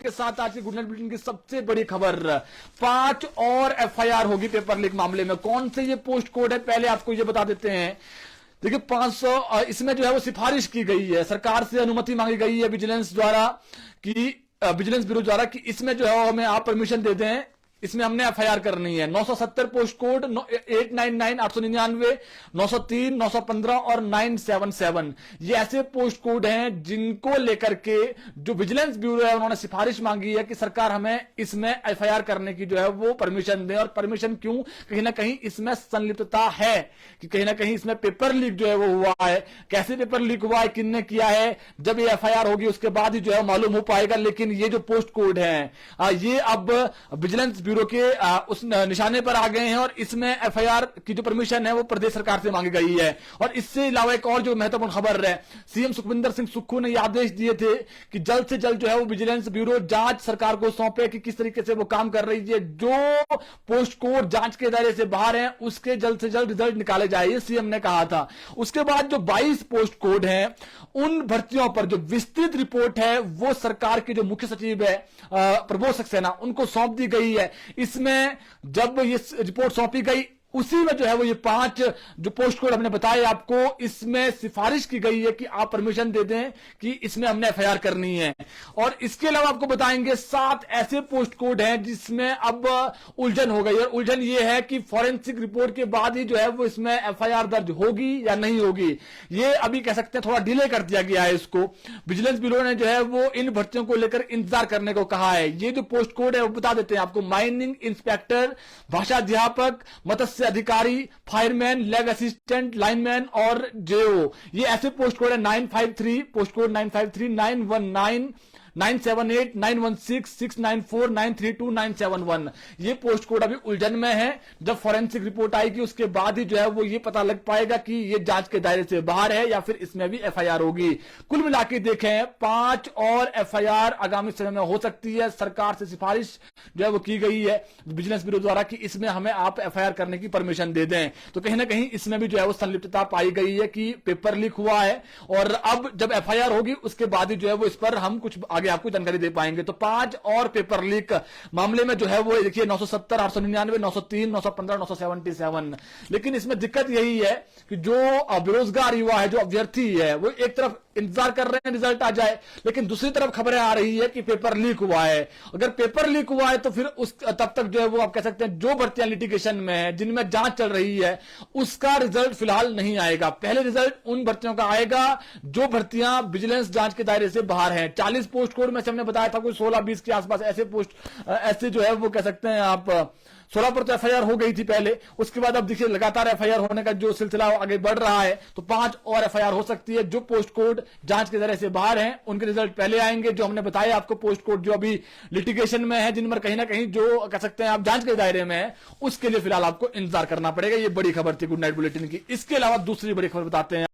के साथ आज की गुड नाइट बुलेटिन की सबसे बड़ी खबर, 5 और एफआईआर होगी पेपर लीक मामले में। कौन से ये पोस्ट कोड है, पहले आपको ये बता देते हैं। देखिए 500 इसमें जो है वो सिफारिश की गई है, सरकार से अनुमति मांगी गई है विजिलेंस द्वारा कि विजिलेंस ब्यूरो द्वारा कि इसमें जो है हमें आप परमिशन दे दें, इसमें हमने एफआईआर करनी है। 970 पोस्ट कोड, 899, 899, 903, 915 और 977 ये ऐसे पोस्ट कोड हैं जिनको लेकर के जो विजिलेंस ब्यूरो है उन्होंने सिफारिश मांगी है कि सरकार हमें इसमें एफआईआर करने की जो है वो परमिशन दे। और परमिशन क्यों, कहीं ना कहीं इसमें संलिप्तता है कि कहीं ना कहीं इसमें पेपर लीक जो है वो हुआ है। कैसे पेपर लीक हुआ है, किसने किया है, जब ये एफआईआर होगी उसके बाद ही जो है मालूम हो पाएगा। लेकिन ये जो पोस्ट कोड है ये अब विजिलेंस ब्यूरो के उस निशाने पर आ गए हैं और इसमें एफआईआर की जो परमिशन है वो प्रदेश सरकार से मांगी गई है। और इससे अलावा एक और जो महत्वपूर्ण खबर है, सीएम सुखविंदर सिंह सुक्खू ने ये आदेश दिए थे कि जल्द से जल्द जो है वो विजिलेंस ब्यूरो जांच सरकार को सौंपे कि किस तरीके से वो काम कर रही है। जो पोस्ट कोड जांच के दायरे से बाहर है उसके जल्द से जल्द रिजल्ट निकाले जाए, ये सीएम ने कहा था। उसके बाद जो 22 पोस्ट कोड हैं उन भर्तियों पर जो विस्तृत रिपोर्ट है वो सरकार के जो मुख्य सचिव है प्रबोध सक्सेना उनको सौंप दी गई है। इसमें जब ये रिपोर्ट सौंपी गई उसी में जो है वो ये 5 जो पोस्ट कोड हमने बताए आपको, इसमें सिफारिश की गई है कि आप परमिशन दे दें कि इसमें हमने एफआईआर करनी है। और इसके अलावा आपको बताएंगे 7 ऐसे पोस्ट कोड हैं जिसमें अब उलझन हो गई। और उलझन ये है कि फॉरेंसिक रिपोर्ट के बाद ही जो है वो इसमें एफआईआर दर्ज होगी या नहीं होगी। ये अभी कह सकते हैं थोड़ा डिले कर दिया गया है इसको। विजिलेंस ब्यूरो ने जो है वो इन भर्तियों को लेकर इंतजार करने को कहा है। ये जो पोस्ट कोड है वो बता देते हैं आपको, माइनिंग इंस्पेक्टर, भाषा अध्यापक, मत्स्य अधिकारी, फायरमैन, लैब असिस्टेंट, लाइनमैन और जेओ, ये ऐसे पोस्ट कोड है। 953 पोस्ट कोड, 953, 919, 978, 916, 694, 932, 971 ये पोस्ट कोड अभी उलझन में है। जब फॉरेंसिक रिपोर्ट आएगी उसके बाद ही जो है वो ये पता लग पाएगा कि ये जांच के दायरे से बाहर है या फिर इसमें भी एफआईआर होगी। कुल मिलाकर देखें 5 और एफआईआर आगामी समय में हो सकती है। सरकार से सिफारिश जो है वो की गई है विजिलेंस ब्यूरो द्वारा कि इसमें हमें आप एफआईआर करने की परमिशन दे दें। तो कहीं ना कहीं इसमें भी जो है वो संलिप्तता पाई गई है कि पेपर लीक हुआ है और अब जब एफआईआर होगी उसके बाद ही जो है वो इस पर हम कुछ आगे आपको जानकारी दे पाएंगे। तो 5 और पेपर लीक मामले में जो है वो देखिए 970, 899, 903, 915, 977। लेकिन इसमें दिक्कत यही है कि जो बेरोजगार युवा है, जो अभ्यर्थी है, वो एक तरफ इंतजार कर रहे हैं रिजल्ट आ जाए, लेकिन दूसरी तरफ खबरें आ रही है कि पेपर लीक हुआ है। अगर पेपर लीक हुआ है तो फिर उस तब तक जो है वो आप कह सकते हैं जो भर्तियां लिटिगेशन में है, जिनमें जांच चल रही है, उसका रिजल्ट फिलहाल नहीं आएगा। पहले रिजल्ट उन भर्तियों का आएगा जो भर्तियां विजिलेंस जांच के दायरे से बाहर हैं। 40 पोस्ट कोड में से हमने बताया था कोई 16-20 के आसपास ऐसे पोस्ट ऐसे जो है वो कह सकते हैं आप 16 पर तो एफआईआर हो गई थी पहले। उसके बाद अब देखिए लगातार एफआईआर होने का जो सिलसिला आगे बढ़ रहा है, तो 5 और एफआईआर हो सकती है। जो पोस्ट कोड जांच के जरिए से बाहर हैं उनके रिजल्ट पहले आएंगे। जो हमने बताया आपको पोस्ट कोड जो अभी लिटिगेशन में है, जिन पर कहीं ना कहीं जो कह सकते हैं आप जांच के दायरे में है, उसके लिए फिलहाल आपको इंतजार करना पड़ेगा। ये बड़ी खबर थी गुड नाइट बुलेटिन की। इसके अलावा दूसरी बड़ी खबर बताते हैं।